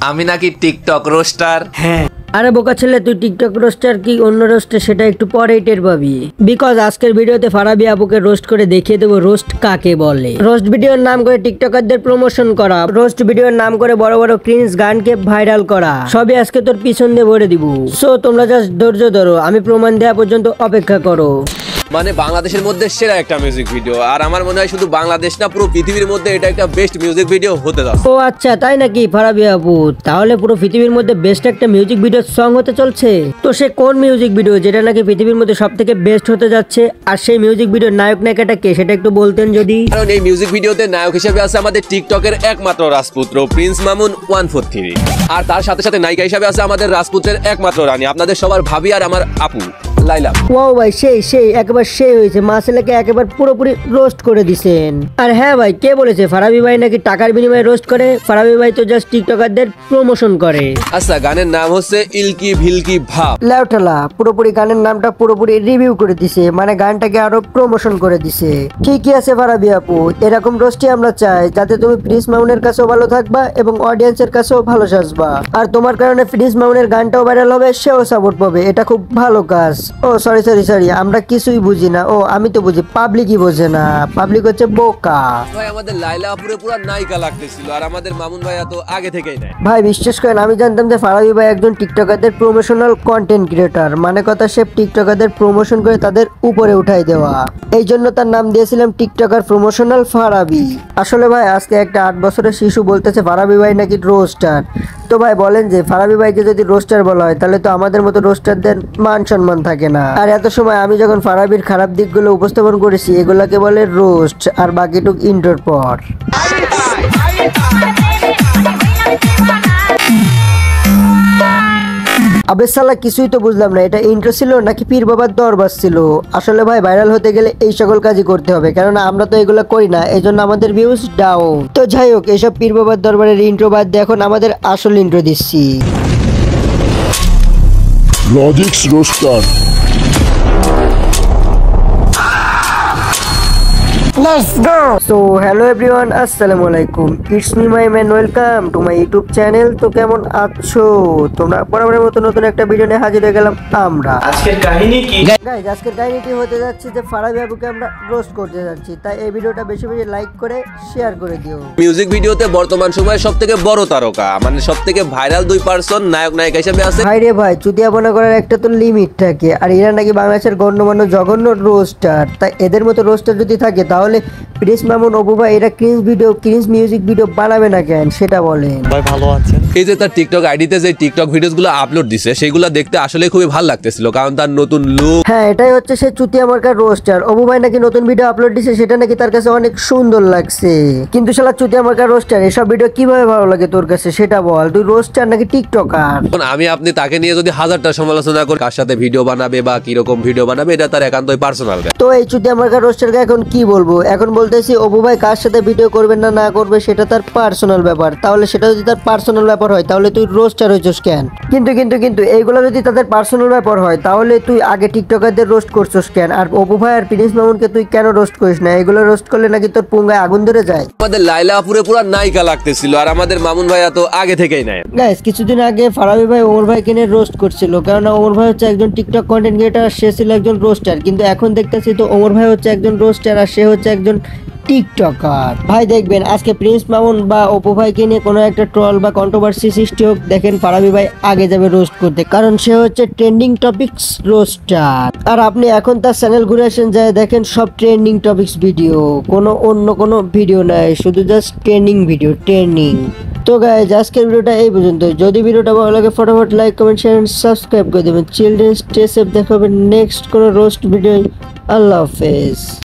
আমি নাকি TikTok roaster. হ্যাঁ আরে বোকা ছেলে, তুই টিকটক রোস্টার কি অন্য রোস্টার সেটা একটু পরেই টের পাবি। বিকজ আজকের ভিডিওতে ফারাবি আপুকে রোস্ট করে দেখিয়ে দেবো রোস্ট কাকে বলে। রোস্ট ভিডিওর নাম করে টিকটকারদের প্রমোশন করা, রোস্ট ভিডিওর নাম করে বড় বড় ক্রিঞ্জ গানকে ভাইরাল করা, সবই আজকে তোর পিছন দিয়ে ভরে দিব। সো তোমরা জাস্ট ধৈর্য ধরো, আমি প্রমাণ দেওয়া পর্যন্ত অপেক্ষা করো। মানে বাংলাদেশের মধ্যে সেরা একটা মিউজিক ভিডিও, আর আমার মনে হয় শুধু বাংলাদেশ না পুরো পৃথিবীর মধ্যে এটা একটা বেস্ট মিউজিক ভিডিও হতে যাচ্ছে। ও আচ্ছা তাই নাকি ফারাবি আপু, তাহলে পুরো পৃথিবীর মধ্যে বেস্ট একটা মিউজিক ভিডিও সং হতে চলছে। তো সে কোন মিউজিক ভিডিও যেটা নাকি পৃথিবীর মধ্যে সব থেকে বেস্ট হতে যাচ্ছে, আর সেই মিউজিক ভিডিওর নায়ক নায়িকাটা কে সেটা একটু বলতেন যদি। কারণ এই মিউজিক ভিডিওতে নায়ক হিসেবে আছে আমাদের টিকটকের একমাত্র রাজপুত্র প্রিন্স মামুন 143, আর তার সাথে সাথে নায়িকা হিসেবে আছে আমাদের রাজপুত্রের একমাত্র রানী, আপনাদের সবার ভাবি আর আমার আপু লাইলা। ওয়াও ভাই, সেই একবার সেই হয়েছে, মাসেলাকে একেবারে পুরোপুরি রোস্ট করে দিছেন। আর হ্যাঁ ভাই, কে বলেছে ফারাবি ভাই নাকি টাকার বিনিময়ে রোস্ট করে? ফারাবি ভাই তো জাস্ট টিকটকারদের প্রমোশন করে। আচ্ছা, গানের নাম হচ্ছে ইলকি ভিলকি ভাব। লেউটালা পুরোপুরি গানের নামটা পুরোপুরি রিভিউ করে দিছে, মানে গানটাকে আরো প্রমোশন করে দিছে। ঠিকই আছে ফারাবি আপু, এরকম রোস্টই আমরা চাই, যাতে তুমি প্রিন্স মামুনের কাছেও ভালো থাকবা এবং অডিয়েন্সের কাছেও ভালো সাজবা। আর তোমার কারণে প্রিন্স মামুনের গানটাও ভাইরাল হবে, সেও সাপোর্ট পাবে, এটা খুব ভালো কাজ। ও সরি, আমরা কিছুই বুঝি না। ও আমি তো বুঝি, পাবলিকই বোঝে না, পাবলিক হচ্ছে বোকা। ভাই আমাদের লাইলা আপুরে পুরো নায়িকা লাগতেছিল, আর আমাদের মামুন ভাই তো আগে থেকেই নাই। ভাই বিশ্বাস করেন, আমি জানতাম যে ফারাবি ভাই একজন টিকটকারদের প্রমোশনাল কন্টেন্ট ক্রিয়েটর, মানে কথা সে টিকটকারদের প্রমোশন করে তাদের উপরে উঠাই দেওয়া। এই জন্য তার নাম দিয়েছিলাম টিকটকার প্রমোশনাল ফারাবি। আসলে ভাই আজকে একটা 8 বছরের শিশু বলতেছে ফারাবি ভাই নাকি রোস্টার। তো ভাই বলেন যে ফারাবি ভাইকে যদি রোস্টার বলা হয় তাহলে তো আমাদের মতো রোস্টারদের মান সম্মান থাকে না। আর এত সময় আমি যখন ফারাবির খারাপ দিকগুলো উপস্থাপন করেছি, এগুলাকে বলে রোস্ট, আর বাকিটুক ইন্টোর পর। আবে সালা, কিছুই তো বুঝলাম না, এটা ইন্ট্রো ছিল নাকি পীর বাবার দরবার ছিল? আসলে ভাই ভাইরাল হতে গেলে এই সকল কাজই করতে হবে, কেননা আমরা তো এগুলো করি না, এই জন্য আমাদের ভিউজ ডাউন। তো যাই হোক, এইসব পীর বাবার দরবারের ইন্ট্রো বাদ দিয়ে এখন আমাদের আসল ইন্ট্রো দিচ্ছি। Logics roster. Let's go! So hello everyone, আসসালামু আলাইকুম, it's me my man, welcome to my YouTube channel. তো কেমন আছো তোমরা? বরাবরের মতো নতুন একটা ভিডিও নিয়ে হাজির হয়ে গেলাম আমরা। আজকের কাহিনী কি গাইস, আজকের কাহিনীটি হতে যাচ্ছে যে ফারাবি আপুকে আমরা রোস্ট করতে যাচ্ছি, তাই এই ভিডিওটা বেশি বেশি লাইক করে শেয়ার করে দিও। মিউজিক ভিডিওতে বর্তমান সময়ে সবথেকে বড় তারকা, মানে সবথেকে ভাইরাল 2 পারসন নায়ক নায়িকা হিসেবে আছে। ভাই রে ভাই, চুতিয়াপনা করার একটা তো লিমিট থাকে, আর এরা নাকি বাংলাদেশের গণ্যমান্য জঘন্য রোস্টার। তাই এদের মতো রোস্টার যদি থাকে তাহলে প্রিন্স মামুন, অপু ভাই এরা ক্রিঞ্জ মিউজিক ভিডিও বানাবে না কেন সেটা বলেন। ভাই ভালো আছেন? এই যে তার টিকটক আইডিতে যে টিকটক ভিডিওসগুলো আপলোড দিছে সেগুলো দেখতে আসলে খুবই ভালো লাগতেছিল, কারণ তার নতুন লুক। হ্যাঁ, এটাই হচ্ছে সে চুতিয়া মার্কার রোস্টার। অপু ভাই নাকি নতুন ভিডিও আপলোড দিছে, সেটা নাকি তার কাছে অনেক সুন্দর লাগছে। কিন্তু শালা চুতিয়া মার্কার রোস্টার, এসব ভিডিও কিভাবে ভালো লাগে তোর কাছে সেটা বল। তুই রোস্টার নাকি টিকটকার? এখন আমি আপনি তাকে নিয়ে যদি 1000টা সমালোচনা করি, কার সাথে ভিডিও বানাবে বা কিরকম ভিডিও বানাবে, এটা তার একান্তই পার্সোনাল। তো এই চুতিয়া মার্কার রোস্টারকে এখন কি বলবো? এখন বলতেছি অপু ভাই কার সাথে ভিডিও করবেন না করবে সেটা তার পার্সোনাল ব্যাপার। তাহলে সেটা যদি তার পার্সোনাল ব্যাপার হয় তাহলে তুই রোস্টার হইছস কেন? কিন্তু এইগুলো যদি তাদের পার্সোনাল ব্যাপার হয় তাহলে তুই আগে টিকটকারদের রোস্ট করছস কেন? আর অপু ভাই আর প্রিন্স মামুনকে তুই কেন রোস্ট করিস না? এগুলো রোস্ট করলে নাকি তোর পুঙ্গায় আগুন ধরে যায়। আমাদের লাইলা আপুরে পুরো নায়িকা লাগতেছিল, আর আমাদের মামুন ভাই তো আগে থেকেই নাই। গাইস, কিছুদিন আগে ফারাবি ভাই ওমর ভাইকে নিয়ে রোস্ট করছিল, কারণ ওমর ভাই হচ্ছে একজন টিকটক কন্টেন্ট ক্রিয়েটর, সে ছিল একজন রোস্টার। কিন্তু এখন দেখতেছি তো ওমর ভাই হচ্ছে একজন রোস্টার আর সে হচ্ছে একজন টিকটকার। ভাই দেখবেন আজকে প্রিন্স মামুন বা অপু ভাইকে নিয়ে কোনো একটা ট্রল বা কন্ট্রোভার্সি সৃষ্টি হোক, দেখেন ফারাবি ভাই আগে যাবে রোস্ট করতে, কারণ সে হচ্ছে ট্রেন্ডিং টপিকস রোস্টার। আর আপনি এখন তার চ্যানেল ঘুরে আসেন, যায় দেখেন সব ট্রেন্ডিং টপিকস ভিডিও, কোনো অন্য কোনো ভিডিও নাই, শুধু জাস্ট ট্রেন্ডিং ভিডিও, ট্রেন্ডিং। তো গাইজ, আজকের ভিডিওটা এই পর্যন্ত। যদি ভিডিওটা ভালো লাগে ফটাফট like, comment, share and subscribe করে দেবেন। চিলড্রেন স্টে সেফ, দেখা হবে নেক্সট কোনো রোস্ট ভিডিও। আল্লাহ হাফেজ।